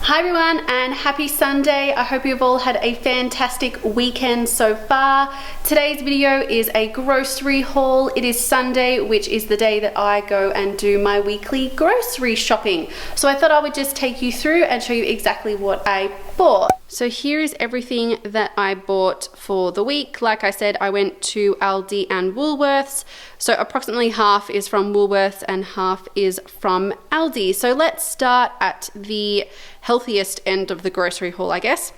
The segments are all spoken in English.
Hi everyone and happy Sunday. I hope you've all had a fantastic weekend so far. Today's video is a grocery haul. It is Sunday, which is the day that I go and do my weekly grocery shopping. So I thought I would just take you through and show you exactly what I bought. So here is everything that I bought for the week. Like I said, I went to Aldi and Woolworths. So approximately half is from Woolworths and half is from Aldi. So let's start at the healthiest end of the grocery haul, I guess.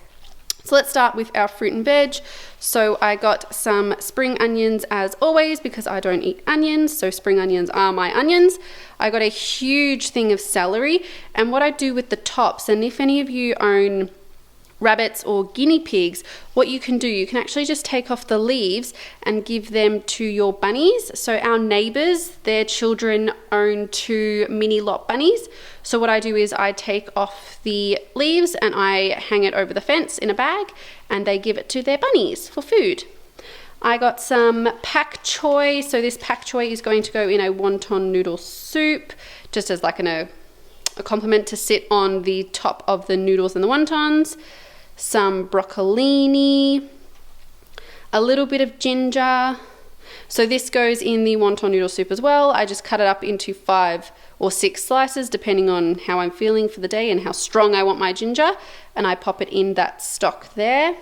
So let's start with our fruit and veg. So I got some spring onions as always because I don't eat onions, so spring onions are my onions. I got a huge thing of celery, and what I do with the tops, and if any of you own rabbits or guinea pigs, what you can do, you can actually just take off the leaves and give them to your bunnies. So our neighbors, their children own 2 mini lot bunnies. So what I do is I take off the leaves and I hang it over the fence in a bag and they give it to their bunnies for food. I got some pak choy. So this pak choy is going to go in a wonton noodle soup, just as like a compliment to sit on the top of the noodles and the wontons. Some broccolini, a little bit of ginger. So this goes in the wonton noodle soup as well. I just cut it up into 5 or 6 slices depending on how I'm feeling for the day and how strong I want my ginger, and I pop it in that stock there.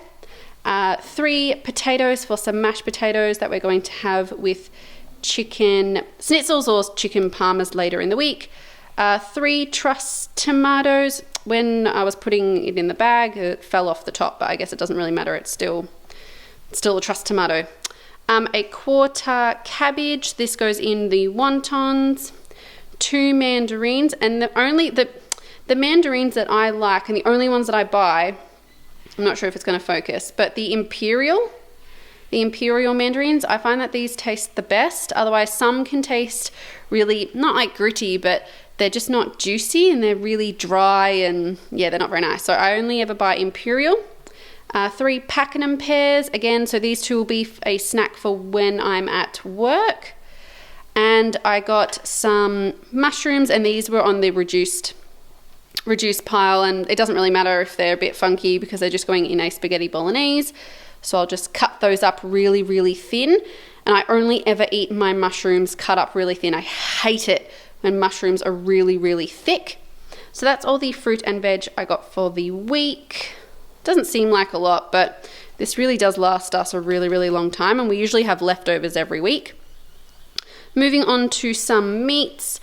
3 potatoes for some mashed potatoes that we're going to have with chicken schnitzels or chicken parmas later in the week. 3 truss tomatoes. When I was putting it in the bag, it fell off the top, but I guess it doesn't really matter. It's still a truss tomato. A quarter cabbage. This goes in the wontons. 2 mandarins, and the mandarins that I like, and the only ones that I buy, I'm not sure if it's going to focus, but the imperial mandarins, I find that these taste the best. Otherwise, some can taste really, not like gritty, but they're just not juicy and they're really dry and yeah, they're not very nice. So I only ever buy imperial. 3 Pakenham pears, again, so these 2 will be a snack for when I'm at work. And I got some mushrooms, and these were on the reduced pile, and it doesn't really matter if they're a bit funky because they're just going in a spaghetti bolognese. So I'll just cut those up really, really thin. And I only ever eat my mushrooms cut up really thin. I hate it when mushrooms are really, really thick. So that's all the fruit and veg I got for the week. Doesn't seem like a lot, but this really does last us a really, really long time, and we usually have leftovers every week. Moving on to some meats.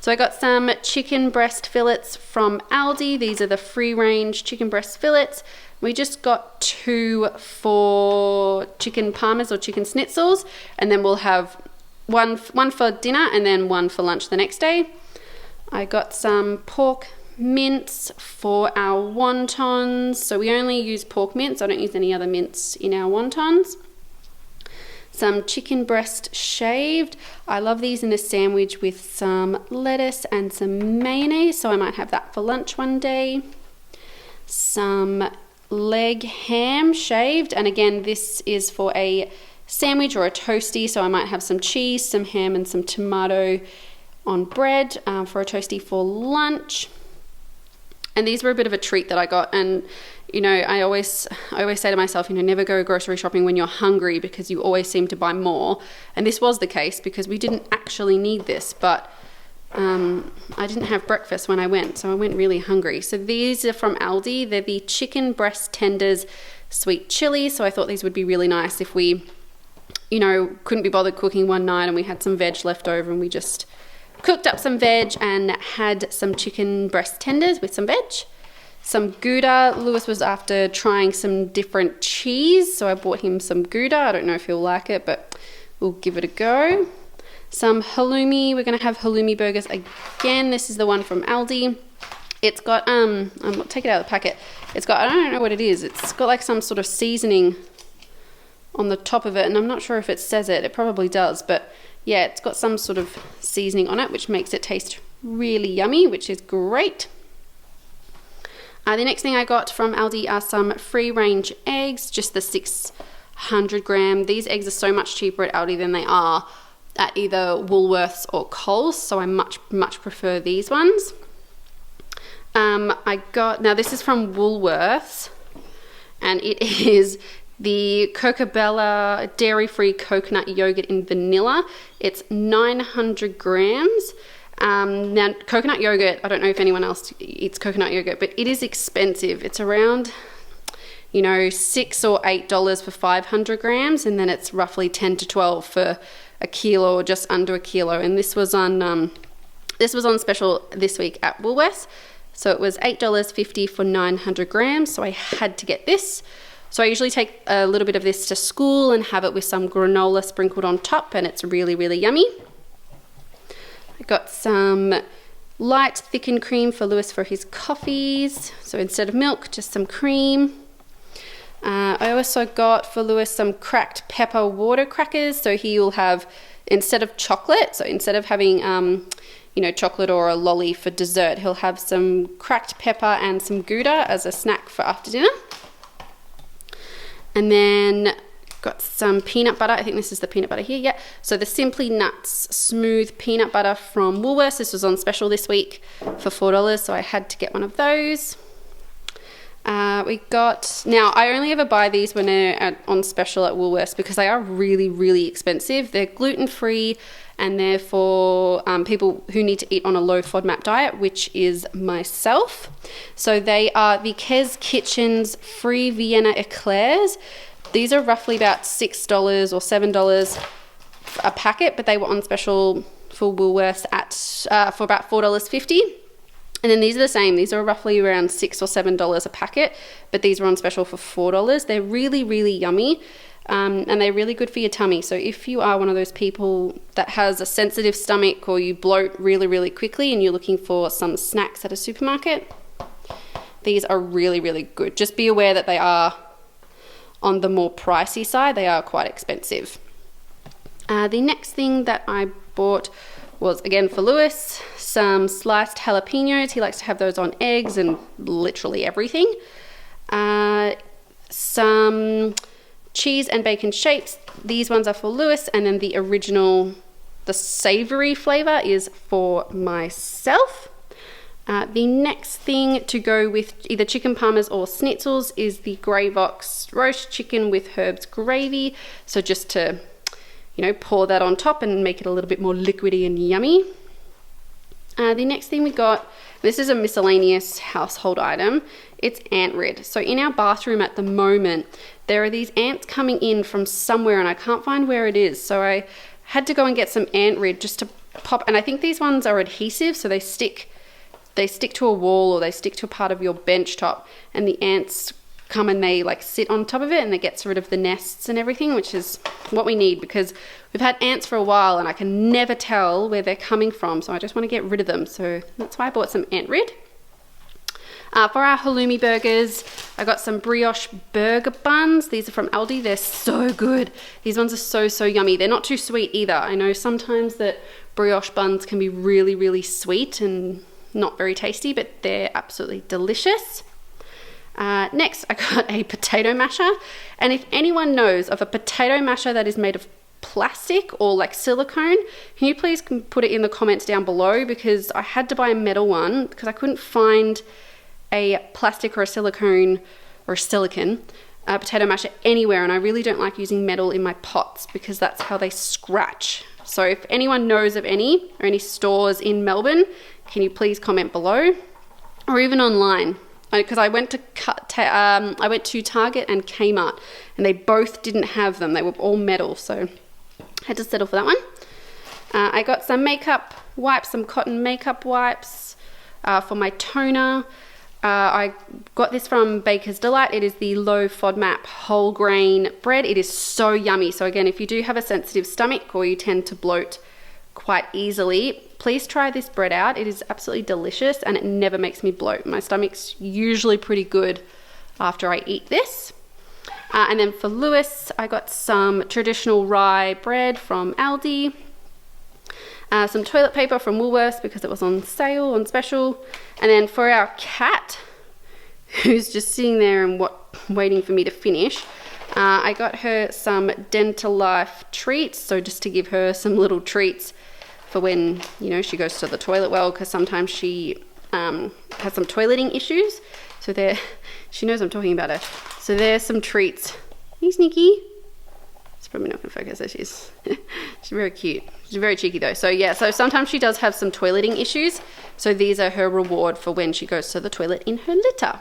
So I got some chicken breast fillets from Aldi. These are the free-range chicken breast fillets. We just got 2 for chicken parmas or chicken schnitzels, and then we'll have one for dinner and then 1 for lunch the next day. I got some pork mince for our wontons. So we only use pork mince. I don't use any other mince in our wontons. Some chicken breast shaved. I love these in a sandwich with some lettuce and some mayonnaise, so I might have that for lunch one day. Some leg ham shaved, and again, this is for a sandwich or a toasty, so I might have some cheese, some ham, and some tomato on bread for a toasty for lunch. And these were a bit of a treat that I got, and you know, I always say to myself, you know, never go grocery shopping when you're hungry because you always seem to buy more. And this was the case because we didn't actually need this, but I didn't have breakfast when I went, so I went really hungry. So these are from Aldi. They're the chicken breast tenders sweet chili. So I thought these would be really nice if we, you know, couldn't be bothered cooking one night and we had some veg left over and we just cooked up some veg and had some chicken breast tenders with some veg. Some Gouda. Lewis was after trying some different cheese, so I bought him some Gouda. I don't know if he'll like it, but we'll give it a go. Some halloumi. We're going to have halloumi burgers again. This is the one from Aldi. It's got, I'll take it out of the packet. It's got, I don't know what it is. It's got like some sort of seasoning on the top of it, and I'm not sure if it says it. It probably does, but yeah, it's got some sort of seasoning on it, which makes it taste really yummy, which is great. The next thing I got from Aldi are some free-range eggs, just the 600 gram. These eggs are so much cheaper at Aldi than they are at either Woolworths or Coles, so I much prefer these ones. Now this is from Woolworths, and it is the Cocobella dairy-free coconut yogurt in vanilla. It's 900 grams. Now, coconut yogurt, I don't know if anyone else eats coconut yogurt, but it is expensive. It's around, $6 or $8 for 500 grams, and then it's roughly 10 to 12 for a kilo or just under a kilo. And this was on special this week at Woolworths. So it was $8.50 for 900 grams. So I had to get this. So I usually take a little bit of this to school and have it with some granola sprinkled on top, and it's really, really yummy. I got some light thickened cream for Lewis for his coffees. So instead of milk, just some cream. I also got for Lewis some cracked pepper water crackers. So he will have, instead of chocolate, so instead of having chocolate or a lolly for dessert, he'll have some cracked pepper and some Gouda as a snack for after dinner. And then got some peanut butter. I think this is the peanut butter here. Yeah. So the Simply Nuts smooth peanut butter from Woolworths. This was on special this week for $4, so I had to get one of those. Now I only ever buy these when they're on special at Woolworths because they are really, really expensive. They're gluten-free, and they're for people who need to eat on a low FODMAP diet, which is myself. So they are the Kes Kitchen's free Vienna eclairs. These are roughly about $6 or $7 a packet, but they were on special for Woolworths for about $4.50. And then these are the same. These are roughly around $6 or $7 a packet, but these were on special for $4. They're really, really yummy. And they're really good for your tummy. So if you are one of those people that has a sensitive stomach, or you bloat really, really quickly and you're looking for some snacks at a supermarket, these are really, really good. Just be aware that they are on the more pricey side. They are quite expensive. The next thing that I bought was, again for Lewis, some sliced jalapenos. He likes to have those on eggs and literally everything. Some cheese and bacon shapes. These ones are for Lewis, and then the original, the savory flavor, is for myself. The next thing to go with either chicken parmas or schnitzels is the Grey Box roast chicken with herbs gravy. So just to, pour that on top and make it a little bit more liquidy and yummy. The next thing we got, this is a miscellaneous household item. It's ant rid. So in our bathroom at the moment, there are these ants coming in from somewhere, and I can't find where it is. So I had to go and get some ant rid just to pop. And I think these ones are adhesive, so they stick to a wall, or they stick to a part of your bench top, and the ants come and they sit on top of it, and it gets rid of the nests and everything, which is what we need because we've had ants for a while and I can never tell where they're coming from. So I just want to get rid of them. So that's why I bought some ant rid. For our halloumi burgers, I got some brioche burger buns. These are from Aldi. They're so good. These ones are so, so yummy. They're not too sweet either. I know sometimes that brioche buns can be really, really sweet and not very tasty, but they're absolutely delicious. Next, I got a potato masher. And if anyone knows of a potato masher that is made of plastic or silicone, can you please put it in the comments down below, because I had to buy a metal one because I couldn't find a plastic or a silicone or a silicone potato masher anywhere, and I really don't like using metal in my pots because that's how they scratch. So if anyone knows of any, or any stores in Melbourne, can you please comment below, or even online, because I went to Target and Kmart and they both didn't have them. They were all metal, so I had to settle for that one. I got some makeup wipes, some cotton makeup wipes for my toner. I got this from Baker's Delight. It is the low FODMAP whole grain bread. It is so yummy. So again, if you do have a sensitive stomach or you tend to bloat quite easily, please try this bread out. It is absolutely delicious and it never makes me bloat. My stomach's usually pretty good after I eat this. And then for Lewis, I got some traditional rye bread from Aldi. Some toilet paper from Woolworths because it was on sale, on special. And then for our cat, who's just sitting there and waiting for me to finish, I got her some Dental Life treats. So just to give her some little treats for when, she goes to the toilet well, because sometimes she has some toileting issues. So there, she knows I'm talking about her. So there's some treats. Hey, Sneaky. It's probably not gonna focus, so she's very cute. She's very cheeky though. So yeah, so sometimes she does have some toileting issues. So these are her reward for when she goes to the toilet in her litter.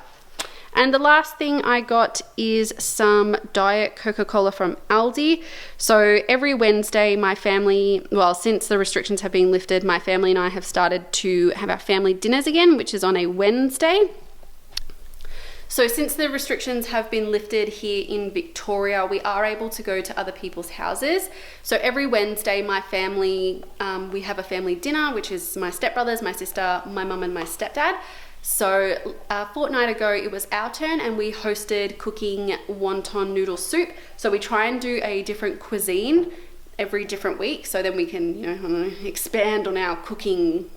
And the last thing I got is some Diet Coca-Cola from Aldi. So every Wednesday, my family, well, since the restrictions have been lifted, my family and I have started to have our family dinners again, which is on a Wednesday. So since the restrictions have been lifted here in Victoria, we are able to go to other people's houses. So every Wednesday, my family, we have a family dinner, which is my stepbrothers, my sister, my mum and my stepdad. So a fortnight ago, it was our turn and we hosted cooking wonton noodle soup. So we try and do a different cuisine every different week. So then we can, you know, I don't know, expand on our cooking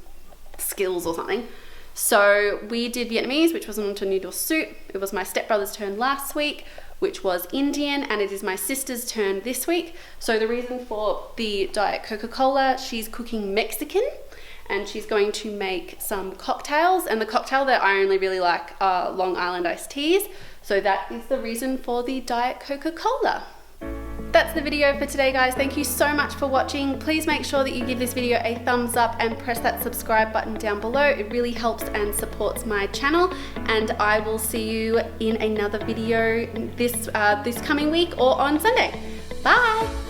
skills or something. So we did Vietnamese, which was an wonton noodle soup. It was my stepbrother's turn last week, which was Indian, and it is my sister's turn this week. So the reason for the Diet Coca-Cola, she's cooking Mexican, and she's going to make some cocktails, and the cocktail that I only really like are Long Island iced teas. So that is the reason for the Diet Coca-Cola. That's the video for today, guys. Thank you so much for watching. Please make sure that you give this video a thumbs up and press that subscribe button down below. It really helps and supports my channel, and I will see you in another video this coming week or on Sunday. Bye.